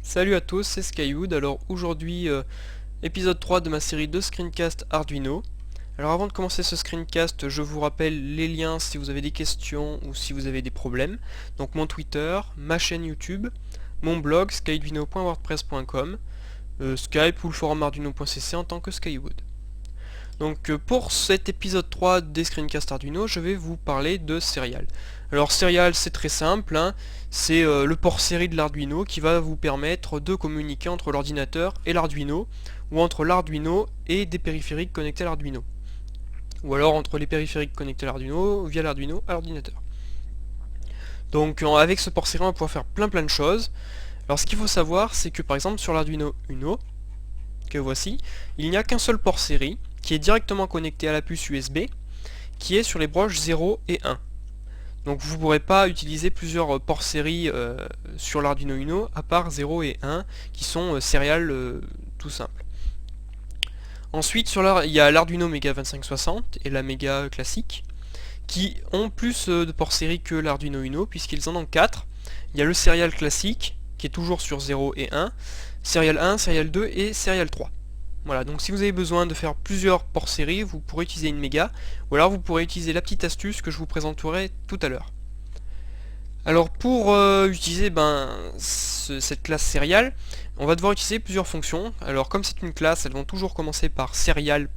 Salut à tous, c'est Skywood. Alors aujourd'hui, épisode 3 de ma série de screencast Arduino. Alors avant de commencer ce screencast, je vous rappelle les liens si vous avez des questions ou si vous avez des problèmes. Donc mon Twitter, ma chaîne YouTube, mon blog skyduino.wordpress.com, Skype ou le forum arduino.cc en tant que Skywood. Donc pour cet épisode 3 des screencasts Arduino, je vais vous parler de Serial. Alors Serial, c'est très simple, hein, c'est le port série de l'Arduino qui va vous permettre de communiquer entre l'ordinateur et l'Arduino, ou entre l'Arduino et des périphériques connectés à l'Arduino. Ou alors entre les périphériques connectés à l'Arduino via l'Arduino à l'ordinateur. Donc avec ce port série, on va pouvoir faire plein de choses. Alors ce qu'il faut savoir, c'est que par exemple sur l'Arduino Uno, que voici, il n'y a qu'un seul port série qui est directement connecté à la puce USB, qui est sur les broches 0 et 1. Donc vous ne pourrez pas utiliser plusieurs ports série sur l'Arduino Uno, à part 0 et 1, qui sont serial tout simple. Ensuite, il y a l'Arduino Mega 2560 et la Mega classique, qui ont plus de ports série que l'Arduino Uno, puisqu'ils en ont 4. Il y a le serial classique, qui est toujours sur 0 et 1, serial 1, serial 2 et serial 3. Voilà, donc si vous avez besoin de faire plusieurs ports série, vous pourrez utiliser une méga, ou alors vous pourrez utiliser la petite astuce que je vous présenterai tout à l'heure. Alors pour utiliser cette classe serial, on va devoir utiliser plusieurs fonctions. Alors comme c'est une classe, elles vont toujours commencer par serial.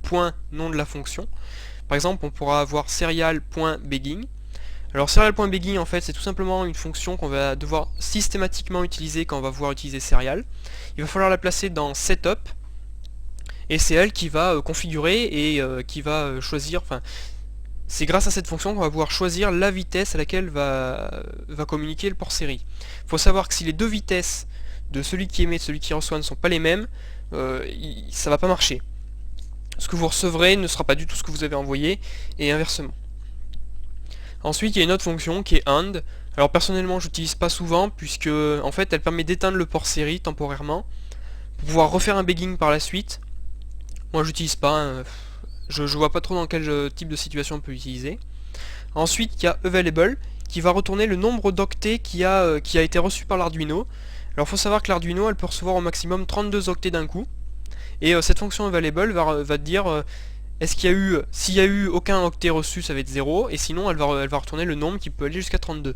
Nom de la fonction. Par exemple, on pourra avoir serial.begin. Alors serial.begin en fait c'est tout simplement une fonction qu'on va devoir systématiquement utiliser quand on va vouloir utiliser serial. Il va falloir la placer dans setup, et c'est elle qui va configurer et qui va choisir, enfin c'est grâce à cette fonction qu'on va pouvoir choisir la vitesse à laquelle va communiquer le port série. Il faut savoir que si les deux vitesses de celui qui émet et de celui qui reçoit ne sont pas les mêmes, ça va pas marcher. Ce que vous recevrez ne sera pas du tout ce que vous avez envoyé, et inversement. Ensuite il y a une autre fonction qui est AND. Alors personnellement je l'utilise pas souvent, puisque en fait elle permet d'éteindre le port série temporairement, pour pouvoir refaire un begging par la suite. Moi j'utilise pas, hein. Je vois pas trop dans quel type de situation on peut l'utiliser. Ensuite il y a available qui va retourner le nombre d'octets qui a été reçu par l'Arduino. Alors il faut savoir que l'Arduino elle peut recevoir au maximum 32 octets d'un coup. Et cette fonction available va dire est-ce qu'il y a eu, s'il y a eu aucun octet reçu ça va être 0, et sinon elle va retourner le nombre qui peut aller jusqu'à 32.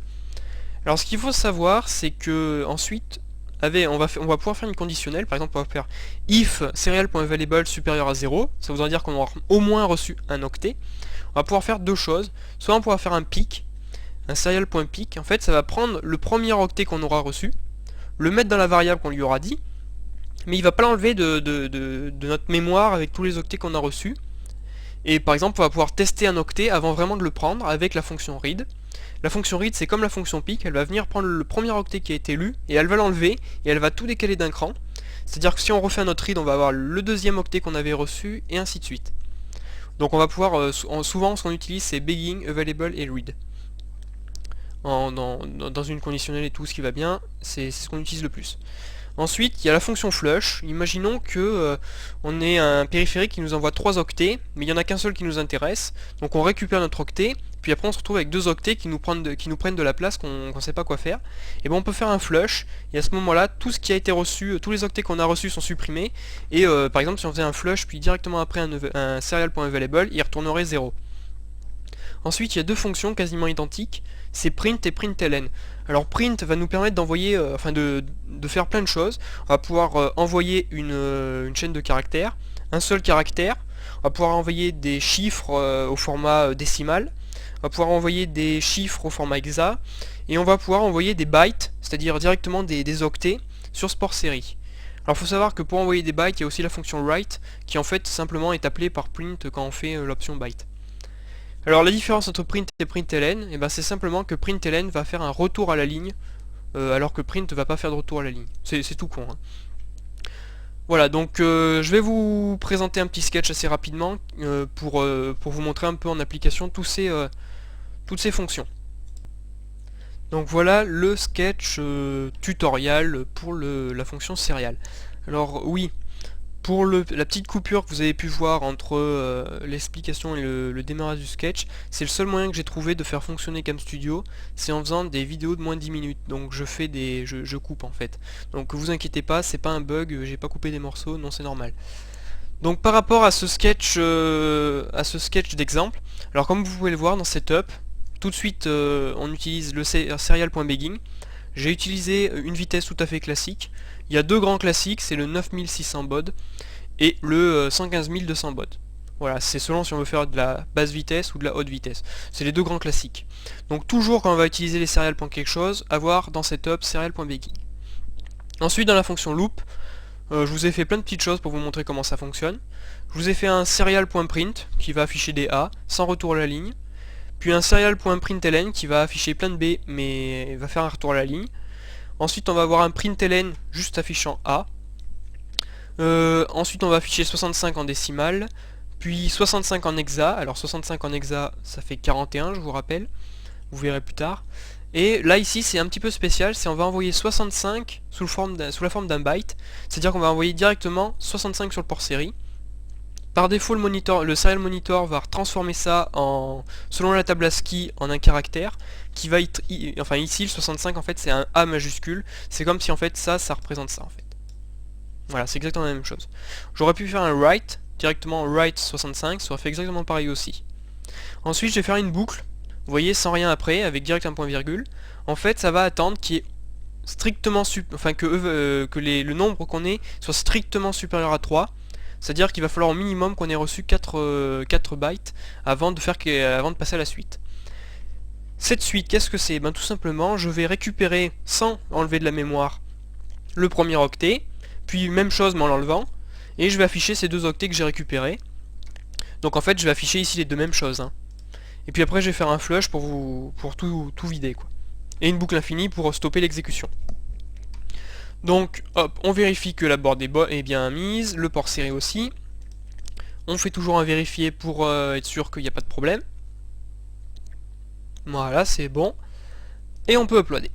Alors ce qu'il faut savoir c'est que ensuite on va pouvoir faire une conditionnelle. Par exemple on va faire if serial.available supérieur à 0, ça voudra dire qu'on aura au moins reçu un octet. On va pouvoir faire deux choses, soit on pourra faire un pick, un serial.pick, en fait ça va prendre le premier octet qu'on aura reçu, le mettre dans la variable qu'on lui aura dit, mais il va pas l'enlever de notre mémoire avec tous les octets qu'on a reçus. Et par exemple on va pouvoir tester un octet avant vraiment de le prendre avec la fonction read. La fonction read c'est comme la fonction pick, elle va venir prendre le premier octet qui a été lu et elle va l'enlever et elle va tout décaler d'un cran. C'est à dire que si on refait un autre read on va avoir le deuxième octet qu'on avait reçu et ainsi de suite. Donc on va pouvoir, souvent ce qu'on utilise c'est begging, available et read. Dans une conditionnelle et tout ce qui va bien, c'est ce qu'on utilise le plus. Ensuite, il y a la fonction flush. Imaginons que on ait un périphérique qui nous envoie 3 octets, mais il n'y en a qu'un seul qui nous intéresse. Donc on récupère notre octet, puis après on se retrouve avec 2 octets qui nous prennent de la place, qu'on ne sait pas quoi faire. Et bon, on peut faire un flush, et à ce moment-là, tout ce qui a été reçu, tous les octets qu'on a reçus sont supprimés. Et par exemple, si on faisait un flush, puis directement après un serial.available, il retournerait 0. Ensuite, il y a deux fonctions quasiment identiques, c'est print et println. Alors print va nous permettre d'envoyer, de faire plein de choses. On va pouvoir envoyer une chaîne de caractères, un seul caractère. On va pouvoir envoyer des chiffres au format décimal. On va pouvoir envoyer des chiffres au format hexa. Et on va pouvoir envoyer des bytes, c'est-à-dire directement des octets, sur ce port série. Alors il faut savoir que pour envoyer des bytes, il y a aussi la fonction write, qui en fait simplement est appelée par print quand on fait l'option byte. Alors la différence entre print et println, c'est simplement que println va faire un retour à la ligne, alors que print ne va pas faire de retour à la ligne. C'est tout con, hein. Voilà, donc je vais vous présenter un petit sketch assez rapidement pour vous montrer un peu en application toutes ces fonctions. Donc voilà le sketch tutoriel pour la fonction serial. Alors oui, Pour la petite coupure que vous avez pu voir entre l'explication et le démarrage du sketch, c'est le seul moyen que j'ai trouvé de faire fonctionner CamStudio, c'est en faisant des vidéos de moins de 10 minutes. Donc je coupe en fait. Donc vous inquiétez pas, c'est pas un bug, j'ai pas coupé des morceaux, non c'est normal. Donc par rapport à ce sketch d'exemple, alors comme vous pouvez le voir dans Setup, tout de suite on utilise le serial.begging. J'ai utilisé une vitesse tout à fait classique. Il y a deux grands classiques, c'est le 9600 baud et le 15200 baud. Voilà, c'est selon si on veut faire de la basse vitesse ou de la haute vitesse. C'est les deux grands classiques. Donc toujours quand on va utiliser les serial.quelque chose, avoir dans Setup serial.begging. Ensuite dans la fonction loop, je vous ai fait plein de petites choses pour vous montrer comment ça fonctionne. Je vous ai fait un serial.print qui va afficher des A sans retour à la ligne. Puis un serial.println qui va afficher plein de B mais va faire un retour à la ligne. Ensuite on va avoir un println juste affichant A. Ensuite on va afficher 65 en décimale, puis 65 en hexa. Alors 65 en hexa ça fait 41 je vous rappelle, vous verrez plus tard. Et là ici c'est un petit peu spécial, c'est on va envoyer 65 sous la forme d'un byte, c'est-à-dire qu'on va envoyer directement 65 sur le port série. Par défaut le serial monitor va transformer ça selon la table ASCII en un caractère qui va être, enfin ici le 65 en fait c'est un A majuscule, c'est comme si en fait ça représente ça en fait. Voilà, c'est exactement la même chose. J'aurais pu faire un write, directement write 65, ça aurait fait exactement pareil aussi. Ensuite je vais faire une boucle, vous voyez sans rien après, avec direct un point virgule. En fait ça va attendre qu'il y ait strictement le nombre qu'on ait soit strictement supérieur à 3. C'est-à-dire qu'il va falloir au minimum qu'on ait reçu 4 bytes avant de passer à la suite. Cette suite, qu'est-ce que c'est? Ben tout simplement, je vais récupérer, sans enlever de la mémoire, le premier octet, puis même chose mais en l'enlevant, et je vais afficher ces deux octets que j'ai récupérés. Donc en fait, je vais afficher ici les deux mêmes choses. Hein. Et puis après, je vais faire un flush pour tout vider, quoi. Et une boucle infinie pour stopper l'exécution. Donc hop, on vérifie que la board est bien mise, le port série aussi. On fait toujours un vérifier pour être sûr qu'il n'y a pas de problème. Voilà, c'est bon. Et on peut uploader.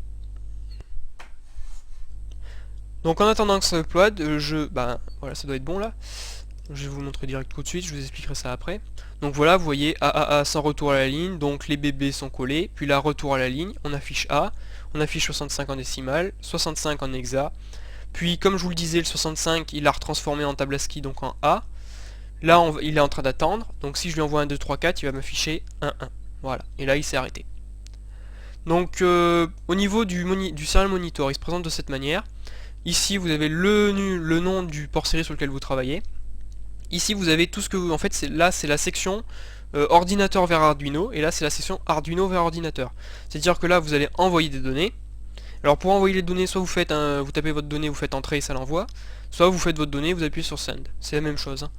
Donc en attendant que ça upload, voilà, ça doit être bon là. Je vais vous montrer direct tout de suite, je vous expliquerai ça après. Donc voilà, vous voyez AAA sans retour à la ligne, donc les bébés sont collés, puis là retour à la ligne, on affiche A, on affiche 65 en décimale, 65 en hexa, puis comme je vous le disais, le 65 il a retransformé en table ASCII donc en A. Là il est en train d'attendre, donc si je lui envoie 1, 2, 3, 4, il va m'afficher 1, 1. Voilà, et là il s'est arrêté. Donc au niveau du serial monitor, il se présente de cette manière. Ici vous avez le nom du port série sur lequel vous travaillez. Ici vous avez tout ce que vous... En fait là c'est la section ordinateur vers Arduino, et là c'est la section Arduino vers ordinateur. C'est-à-dire que là vous allez envoyer des données. Alors pour envoyer les données, soit vous tapez votre donnée, vous faites entrée et ça l'envoie, soit vous faites votre donnée, vous appuyez sur send. C'est la même chose. Hein.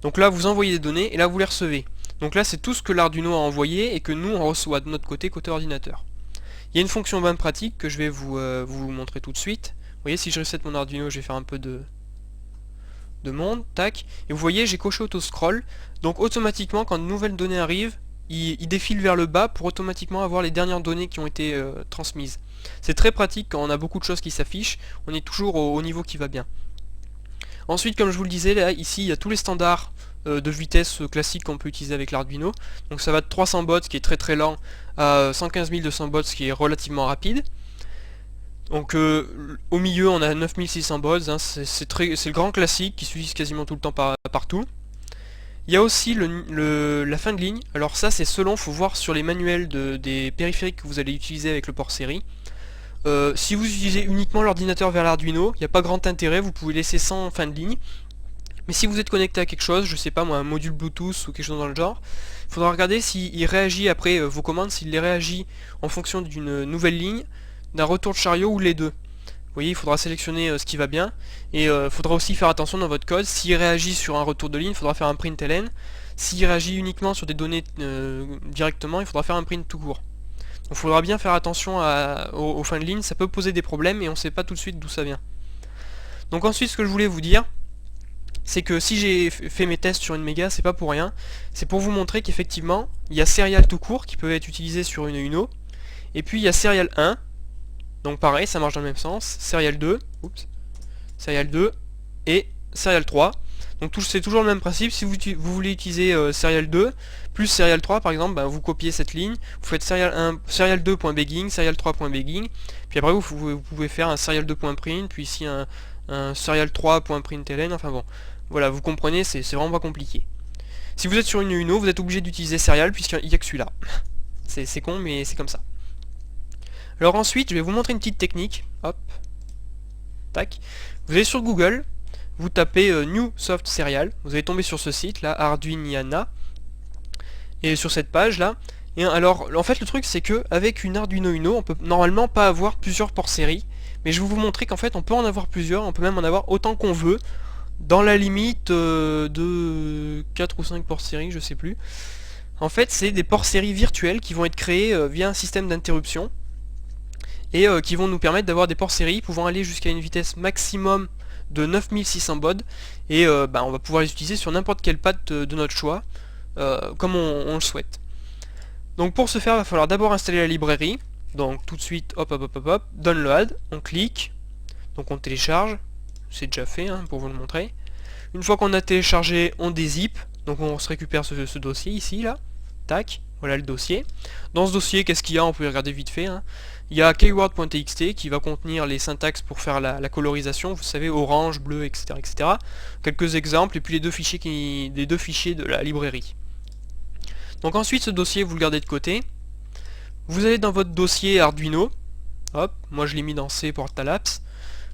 Donc là vous envoyez des données et là vous les recevez. Donc là c'est tout ce que l'Arduino a envoyé et que nous on reçoit de notre côté ordinateur. Il y a une fonction bien pratique que je vais vous montrer tout de suite. Vous voyez, si je reset mon Arduino, je vais faire un peu de monde, tac, et vous voyez j'ai coché auto scroll, donc automatiquement quand de nouvelles données arrivent, il défile vers le bas pour automatiquement avoir les dernières données qui ont été transmises. C'est très pratique quand on a beaucoup de choses qui s'affichent, on est toujours au niveau qui va bien. Ensuite, comme je vous le disais, là, ici il y a tous les standards de vitesse classique qu'on peut utiliser avec l'Arduino, donc ça va de 300 baud qui est très très lent à 115 200 baud qui est relativement rapide. Donc au milieu on a 9600 baud, hein, c'est le grand classique qui s'utilise quasiment tout le temps partout. Il y a aussi la fin de ligne, alors ça c'est selon, faut voir sur les manuels des périphériques que vous allez utiliser avec le port série. Si vous utilisez uniquement l'ordinateur vers l'Arduino, il n'y a pas grand intérêt, vous pouvez laisser sans fin de ligne. Mais si vous êtes connecté à quelque chose, je sais pas moi, un module Bluetooth ou quelque chose dans le genre, il faudra regarder s'il réagit après vos commandes, s'il les réagit en fonction d'une nouvelle ligne, d'un retour de chariot ou les deux. Vous voyez, il faudra sélectionner ce qui va bien, et il faudra aussi faire attention dans votre code, s'il réagit sur un retour de ligne, il faudra faire un println, s'il réagit uniquement sur des données directement, il faudra faire un print tout court. Donc il faudra bien faire attention aux fins de ligne, ça peut poser des problèmes et on ne sait pas tout de suite d'où ça vient. Donc ensuite ce que je voulais vous dire, c'est que si j'ai fait mes tests sur une méga, c'est pas pour rien, c'est pour vous montrer qu'effectivement, il y a Serial tout court qui peut être utilisé sur une Uno, et puis il y a Serial 1, donc pareil, ça marche dans le même sens, Serial 2, et serial 3. Donc c'est toujours le même principe. Si vous voulez utiliser serial 2 plus serial 3 par exemple, vous copiez cette ligne, vous faites serial 1, serial 2.begging, serial 3.begging, puis après vous pouvez faire un serial 2.print, puis ici un serial 3.println, enfin bon. Voilà, vous comprenez, c'est vraiment pas compliqué. Si vous êtes sur une Uno, vous êtes obligé d'utiliser serial puisqu'il n'y a que celui-là. C'est con, mais c'est comme ça. Alors ensuite, je vais vous montrer une petite technique. Hop. Tac. Vous allez sur Google, vous tapez New Soft Serial, vous allez tomber sur ce site là, Arduiniana, et sur cette page là. Et alors, en fait, le truc c'est que avec une Arduino Uno, on peut normalement pas avoir plusieurs ports série, mais je vais vous montrer qu'en fait, on peut en avoir plusieurs, on peut même en avoir autant qu'on veut, dans la limite de 4 ou 5 ports série, je sais plus. En fait, c'est des ports série virtuels qui vont être créés via un système d'interruption, et qui vont nous permettre d'avoir des ports série pouvant aller jusqu'à une vitesse maximum de 9600 baud, et on va pouvoir les utiliser sur n'importe quelle patte de notre choix, comme on le souhaite. Donc pour ce faire, il va falloir d'abord installer la librairie. Donc tout de suite, hop, download, on clique, donc on télécharge, c'est déjà fait pour vous le montrer. Une fois qu'on a téléchargé, on dézip, donc on se récupère ce dossier ici, là, tac, voilà le dossier. Dans ce dossier, qu'est-ce qu'il y a? On peut regarder vite fait. Il y a keyword.txt qui va contenir les syntaxes pour faire la colorisation, vous savez, orange, bleu, etc., etc. Quelques exemples, et puis les deux fichiers de la librairie. Donc ensuite, ce dossier, vous le gardez de côté. Vous allez dans votre dossier Arduino. Hop, moi je l'ai mis dans C Portalapse.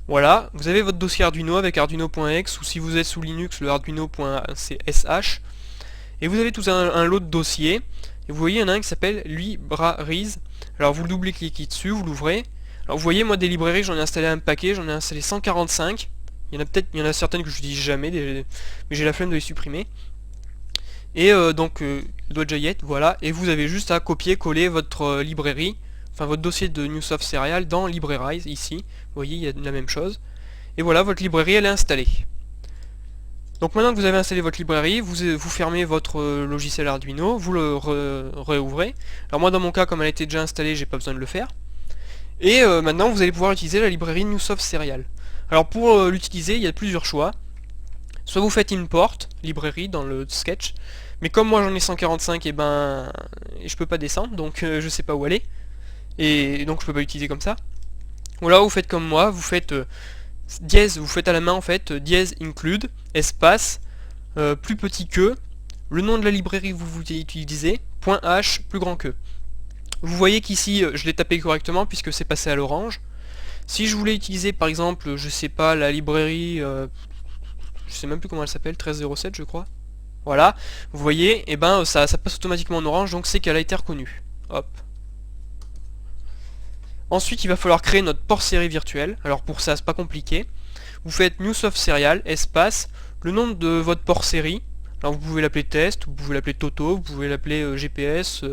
Voilà, vous avez votre dossier Arduino avec arduino.x, ou si vous êtes sous Linux, le arduino.sh. Et vous avez tout un lot de dossiers. Et vous voyez, il y en a un qui s'appelle Libraries. Alors vous le double-cliquez dessus, vous l'ouvrez. Alors vous voyez, moi des librairies, j'en ai installé un paquet, j'en ai installé 145. Il y en a certaines que je n'utilise jamais, mais j'ai la flemme de les supprimer. Et donc, Dodge.js, voilà, et vous avez juste à copier-coller votre librairie, enfin votre dossier de NewSoft Serial dans Libraries, ici. Vous voyez, il y a la même chose. Et voilà, votre librairie, elle est installée. Donc maintenant que vous avez installé votre librairie, vous fermez votre logiciel Arduino, vous le réouvrez. Alors moi dans mon cas, comme elle était déjà installée, j'ai pas besoin de le faire. Et maintenant vous allez pouvoir utiliser la librairie NewSoft Serial. Alors pour l'utiliser, il y a plusieurs choix. Soit vous faites import, librairie dans le sketch, mais comme moi j'en ai 145, et je peux pas descendre, donc je sais pas où aller. Et donc je peux pas l'utiliser comme ça. Ou alors vous faites comme moi, vous faites dièse, vous faites à la main en fait, dièse include, espace, plus petit que, le nom de la librairie que vous utilisez, .h plus grand que. Vous voyez qu'ici je l'ai tapé correctement puisque c'est passé à l'orange. Si je voulais utiliser par exemple, je sais pas, la librairie, je sais même plus comment elle s'appelle, 1307 je crois. Voilà, vous voyez, et ça passe automatiquement en orange, donc c'est qu'elle a été reconnue. Hop. Ensuite, il va falloir créer notre port série virtuel. Alors pour ça, c'est pas compliqué. Vous faites NewSoft Serial, espace, le nom de votre port série. Alors vous pouvez l'appeler test, vous pouvez l'appeler Toto, vous pouvez l'appeler GPS,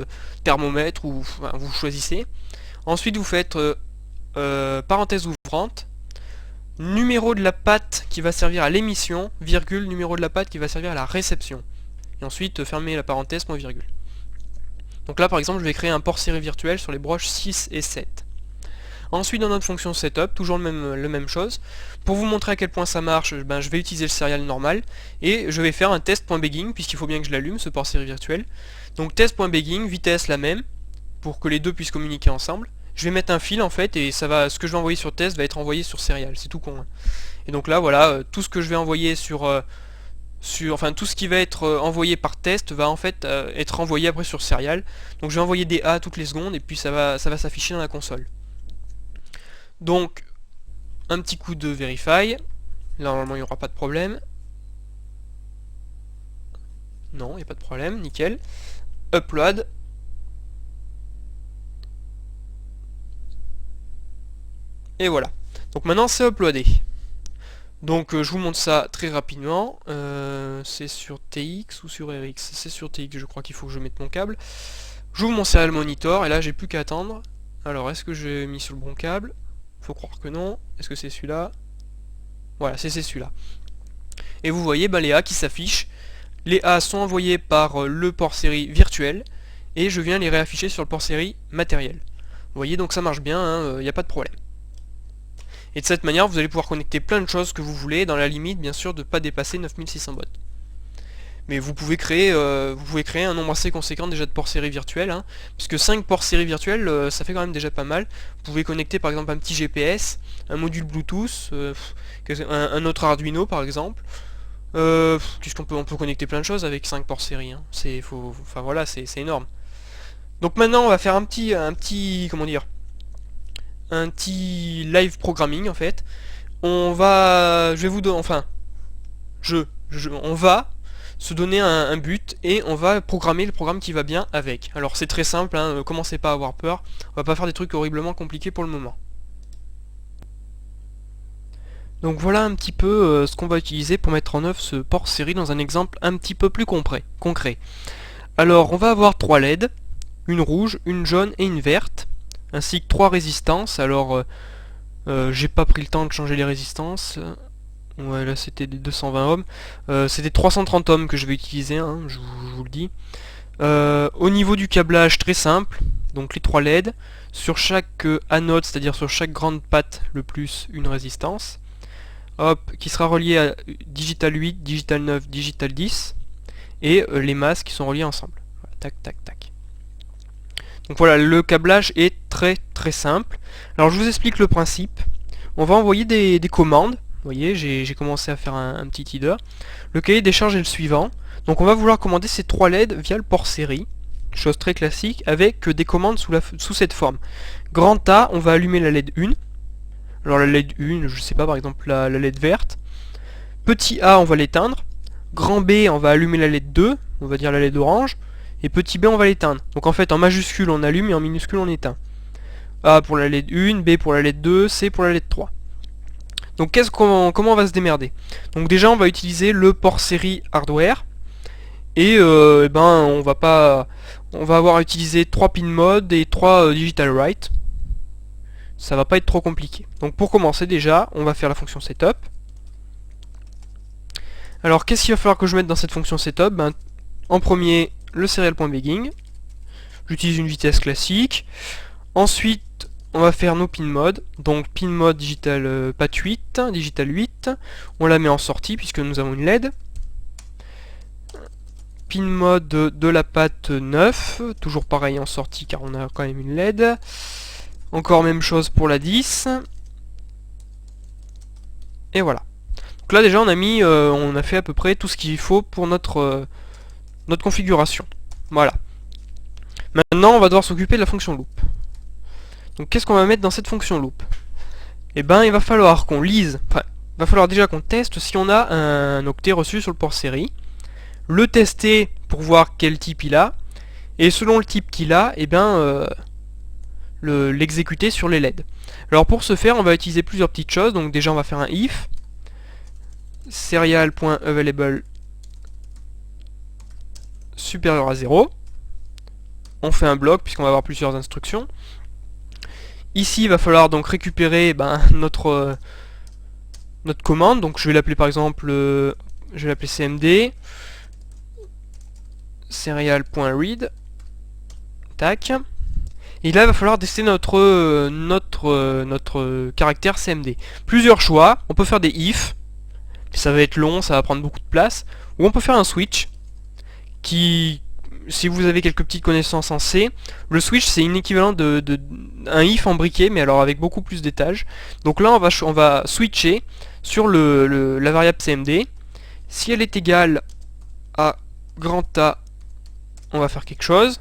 thermomètre, ou enfin, vous choisissez. Ensuite, vous faites parenthèse ouvrante, numéro de la patte qui va servir à l'émission, virgule, numéro de la patte qui va servir à la réception. Et ensuite, fermez la parenthèse, point virgule. Donc là, par exemple, je vais créer un port série virtuel sur les broches 6 et 7. Ensuite, dans notre fonction setup, toujours le même chose. Pour vous montrer à quel point ça marche, je vais utiliser le serial normal et je vais faire un test.begging puisqu'il faut bien que je l'allume, ce port série virtuel. Donc test.begging, vitesse la même, pour que les deux puissent communiquer ensemble. Je vais mettre un fil en fait et ce que je vais envoyer sur test va être envoyé sur serial, c'est tout con. Et donc là, voilà, tout ce que je vais envoyer enfin tout ce qui va être envoyé par test va en fait être envoyé après sur serial. Donc je vais envoyer des A toutes les secondes et puis ça va s'afficher dans la console. Donc, un petit coup de verify. Là, normalement, il n'y aura pas de problème. Non, il n'y a pas de problème, nickel. Upload. Et voilà. Donc maintenant, c'est uploadé. Donc, je vous montre ça très rapidement. C'est sur TX ou sur RX? C'est sur TX, je crois qu'il faut que je mette mon câble. J'ouvre mon serial monitor, et là, j'ai plus qu'à attendre. Alors, est-ce que j'ai mis sur le bon câble? Faut croire que non. Est-ce que c'est celui-là? Voilà, c'est celui-là. Et vous voyez les A qui s'affichent. Les A sont envoyés par le port série virtuel et je viens les réafficher sur le port série matériel. Vous voyez, donc ça marche bien, il n'y a pas de problème. Et de cette manière, vous allez pouvoir connecter plein de choses que vous voulez, dans la limite, bien sûr, de ne pas dépasser 9600 bots. Mais vous pouvez créer un nombre assez conséquent déjà de ports série virtuels, hein, puisque 5 ports série virtuels, ça fait quand même déjà pas mal. Vous pouvez connecter par exemple un petit GPS, un module Bluetooth, un autre Arduino par exemple. Puisqu'on peut connecter plein de choses avec 5 ports série, hein. Enfin voilà, c'est énorme. Donc maintenant on va faire un petit comment dire, un petit live programming en fait. On va se donner un but et on va programmer le programme qui va bien avec. Alors c'est très simple, hein, commencez pas à avoir peur, on va pas faire des trucs horriblement compliqués pour le moment. Donc voilà un petit peu ce qu'on va utiliser pour mettre en œuvre ce port série dans un exemple un petit peu plus concret. Alors on va avoir 3 LED, une rouge, une jaune et une verte, ainsi que 3 résistances. Alors j'ai pas pris le temps de changer les résistances. Ouais, là c'était des 220 ohms. C'est des 330 ohms que je vais utiliser, hein, je vous le dis. Au niveau du câblage, très simple. Donc les 3 LED. Sur chaque anode, c'est-à-dire sur chaque grande patte, le plus une résistance. Hop, qui sera relié à digital 8, digital 9, digital 10. Et les masses qui sont reliés ensemble. Voilà, tac, tac, tac. Donc voilà, le câblage est très simple. Alors je vous explique le principe. On va envoyer des commandes. Vous voyez, j'ai commencé à faire un petit header. Le cahier des charges est le suivant. Donc on va vouloir commander ces 3 LED via le port série. Chose très classique, avec des commandes sous cette forme. Grand A, on va allumer la LED 1. Alors la LED 1, je sais pas, par exemple la LED verte. Petit A, on va l'éteindre. Grand B, on va allumer la LED 2, on va dire la LED orange. Et petit b, on va l'éteindre. Donc en fait, en majuscule, on allume et en minuscule, on éteint. A pour la LED 1, B pour la LED 2, C pour la LED 3. Donc comment on va se démerder? Donc déjà, on va utiliser le port série hardware. Et on va avoir utilisé 3 pin mode et 3 digital write. Ça va pas être trop compliqué. Donc pour commencer déjà, on va faire la fonction setup. Alors qu'est-ce qu'il va falloir que je mette dans cette fonction setup? En premier, le serial.begin. J'utilise une vitesse classique. Ensuite, on va faire nos pin mode. Donc pin mode digital path 8, digital 8. On la met en sortie puisque nous avons une LED. Pin mode de la path 9. Toujours pareil en sortie car on a quand même une LED. Encore même chose pour la 10. Et voilà. Donc là déjà on a fait à peu près tout ce qu'il faut pour notre configuration. Voilà. Maintenant on va devoir s'occuper de la fonction loop. Donc qu'est-ce qu'on va mettre dans cette fonction loop? Eh ben il va falloir qu'on lise, il va falloir déjà qu'on teste si on a un octet reçu sur le port série. Le tester pour voir quel type il a. Et selon le type qu'il a, eh ben l'exécuter sur les LED. Alors pour ce faire, on va utiliser plusieurs petites choses. Donc déjà on va faire un if serial.available supérieur à 0. On fait un bloc puisqu'on va avoir plusieurs instructions. Ici il va falloir donc récupérer notre commande. Donc je vais l'appeler par exemple je vais l'appeler cmd serial.read. Tac. Et là il va falloir tester notre caractère cmd. Plusieurs choix, on peut faire des if, ça va être long, ça va prendre beaucoup de place, ou on peut faire un switch qui, si vous avez quelques petites connaissances en C, le switch c'est une équivalent un if en briquet, mais alors avec beaucoup plus d'étages. Donc là on va switcher sur la variable cmd. Si elle est égale à grand A, on va faire quelque chose.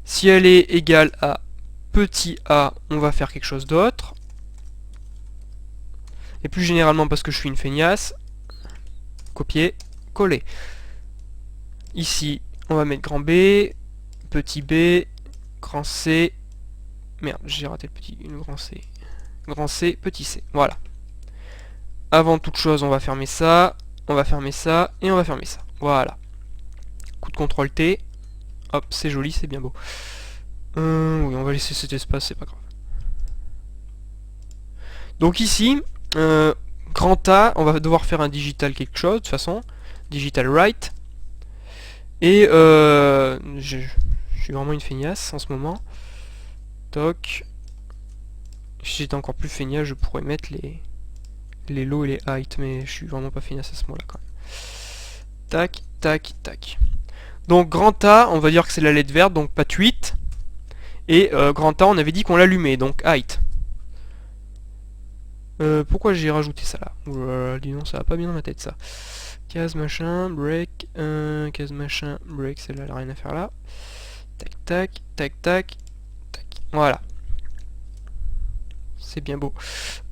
Si elle est égale à petit a, on va faire quelque chose d'autre. Et plus généralement parce que je suis une feignasse, copier, coller. Ici, on va mettre grand B, petit b, grand C. Merde, j'ai raté le grand C. Grand C, petit c. Voilà. Avant toute chose, on va fermer ça, on va fermer ça, et on va fermer ça. Voilà. Coup de CTRL T. Hop, c'est joli, c'est bien beau. Oui, on va laisser cet espace, c'est pas grave. Donc ici, grand A, on va devoir faire un digital quelque chose, de toute façon. Digital write. Et je suis vraiment une feignasse en ce moment. Toc. Si j'étais encore plus feignasse, je pourrais mettre les low et les height, mais je suis vraiment pas feignasse à ce moment-là quand même. Tac, tac, tac. Donc grand A, on va dire que c'est la LED verte, donc pas de 8. Et grand A, on avait dit qu'on l'allumait, donc height. Pourquoi j'ai rajouté ça là? Oulala, dis donc, ça va pas bien dans ma tête ça. Case machin, break, case machin, break, celle-là, elle a rien à faire là. Tac, tac, tac, tac, tac. Voilà. C'est bien beau.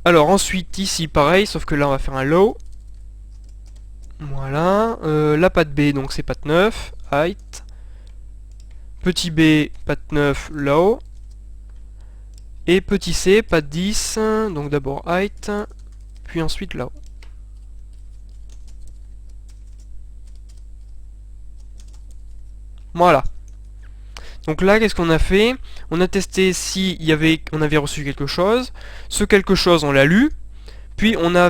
Alors ensuite, ici, pareil, sauf que là, on va faire un low. Voilà. La patte B, donc c'est patte 9, height. Petit B, patte 9, low. Et petit C, patte 10, donc d'abord height, puis ensuite low. Voilà. Donc là, qu'est-ce qu'on a fait? On a testé si on avait reçu quelque chose. Ce quelque chose, on l'a lu. Puis on a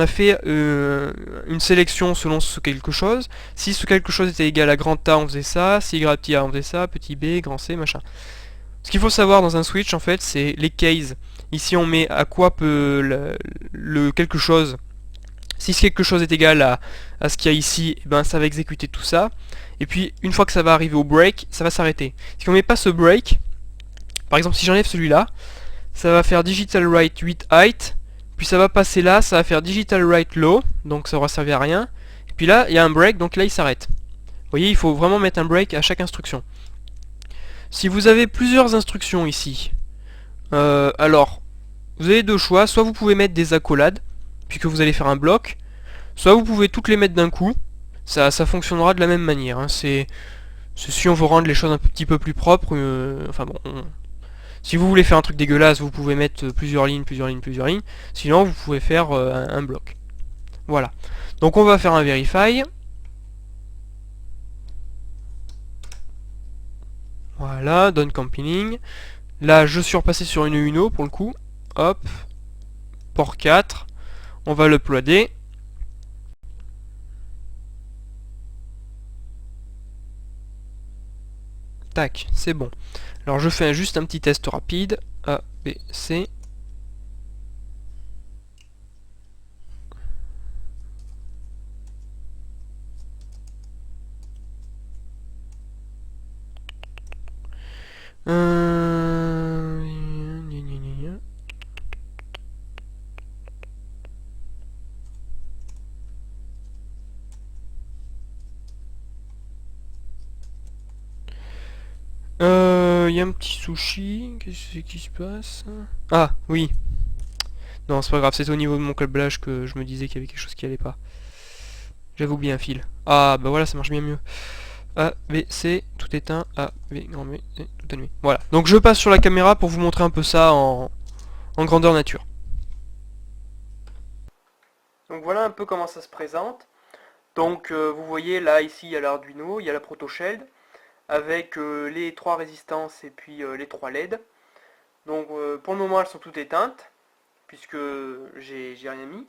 fait une sélection selon ce quelque chose. Si ce quelque chose était égal à grand A, on faisait ça. Si égal à petit A, on faisait ça. Petit B, grand C, machin. Ce qu'il faut savoir dans un switch, en fait, c'est les cases. Ici, on met à quoi peut le quelque chose. Si ce quelque chose est égal à ce qu'il y a ici, eh ben, ça va exécuter tout ça. Et puis, une fois que ça va arriver au break, ça va s'arrêter. Si on met pas ce break, par exemple, si j'enlève celui-là, ça va faire digital write 8 height. Puis ça va passer là, ça va faire digital write low, donc ça aura servi à rien. Et puis là, il y a un break, donc là, il s'arrête. Vous voyez, il faut vraiment mettre un break à chaque instruction. Si vous avez plusieurs instructions ici, alors, vous avez deux choix. Soit vous pouvez mettre des accolades, puisque vous allez faire un bloc. Soit vous pouvez toutes les mettre d'un coup. Ça fonctionnera de la même manière. Hein. C'est si on veut rendre les choses un petit peu plus propres. Enfin bon, si vous voulez faire un truc dégueulasse, vous pouvez mettre plusieurs lignes, plusieurs lignes, plusieurs lignes. Sinon, vous pouvez faire un bloc. Voilà. Donc on va faire un verify. Voilà, done compiling. Là, je suis repassé sur une Uno pour le coup. Hop. Port 4. On va l'uploader. Tac, c'est bon. Alors je fais juste un petit test rapide. A, B, C. Il y a un petit sushi. Qu'est-ce qui se passe? Ah, oui. Non, c'est pas grave, c'est au niveau de mon câblage que je me disais qu'il y avait quelque chose qui allait pas. J'avais oublié un fil. Ah, bah voilà, ça marche bien mieux. A, B, C, tout éteint. A, B, grand B, C, tout allumé. Voilà. Donc je passe sur la caméra pour vous montrer un peu ça en grandeur nature. Donc voilà un peu comment ça se présente. Donc vous voyez là, ici, il y a l'Arduino, il y a la ProtoShell, avec les trois résistances et puis les trois LED. Donc pour le moment elles sont toutes éteintes, puisque j'ai rien mis.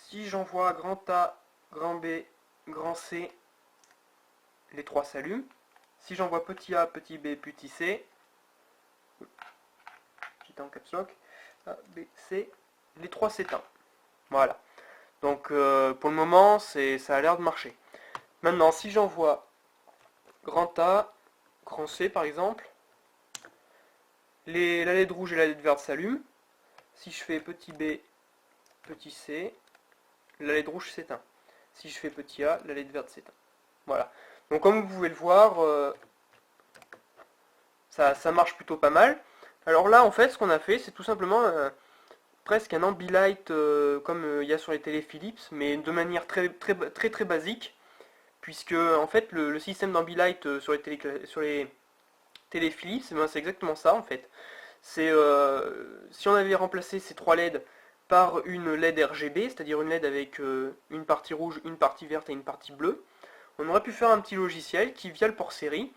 Si j'envoie grand A, grand B, grand C, les trois s'allument. Si j'envoie petit A, petit B, petit C, petit en caps lock, A, B, C, les trois s'éteignent. Voilà. Donc pour le moment ça a l'air de marcher. Maintenant si j'envoie grand A, grand C par exemple, la LED rouge et la LED verte s'allument. Si je fais petit B, petit C, la LED rouge s'éteint. Si je fais petit A, la LED verte s'éteint. Voilà. Donc comme vous pouvez le voir, ça marche plutôt pas mal. Alors là en fait ce qu'on a fait c'est tout simplement presque un Ambilight comme il y a sur les télé Philips, mais de manière très basique, puisque en fait le système d'Ambilight sur les télé Philips, ben, c'est exactement ça en fait. C'est si on avait remplacé ces trois LED par une LED RGB, c'est-à-dire une LED avec une partie rouge, une partie verte et une partie bleue, on aurait pu faire un petit logiciel qui, via le port série,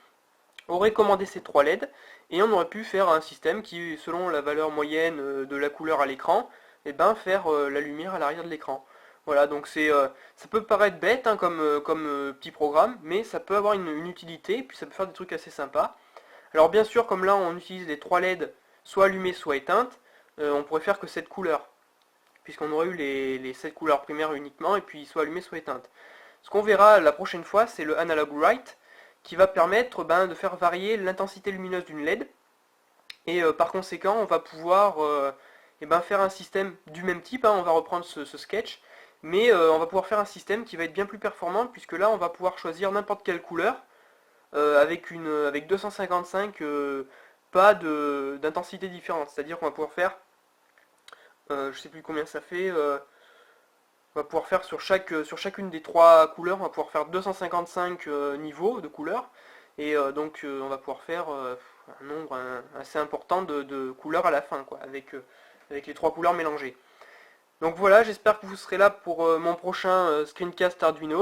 aurait commandé ces trois LED et on aurait pu faire un système qui, selon la valeur moyenne de la couleur à l'écran, et ben faire la lumière à l'arrière de l'écran. Voilà, donc ça peut paraître bête hein, comme petit programme, mais ça peut avoir une utilité, et puis ça peut faire des trucs assez sympas. Alors bien sûr, comme là on utilise les trois LED soit allumées soit éteintes, on pourrait faire que 7 couleurs, puisqu'on aurait eu les 7 couleurs primaires uniquement, et puis soit allumées soit éteintes. Ce qu'on verra la prochaine fois, c'est le Analog Write, qui va permettre de faire varier l'intensité lumineuse d'une LED, et par conséquent, on va pouvoir faire un système du même type, hein, on va reprendre ce sketch, mais on va pouvoir faire un système qui va être bien plus performant, puisque là, on va pouvoir choisir n'importe quelle couleur, avec 255 pas d'intensité différente, c'est-à-dire qu'on va pouvoir faire, je sais plus combien ça fait, on va pouvoir faire sur chacune des 3 couleurs, on va pouvoir faire 255 niveaux de couleurs, et donc on va pouvoir faire un nombre assez important de couleurs à la fin, quoi, avec les 3 couleurs mélangées. Donc voilà, j'espère que vous serez là pour mon prochain screencast Arduino.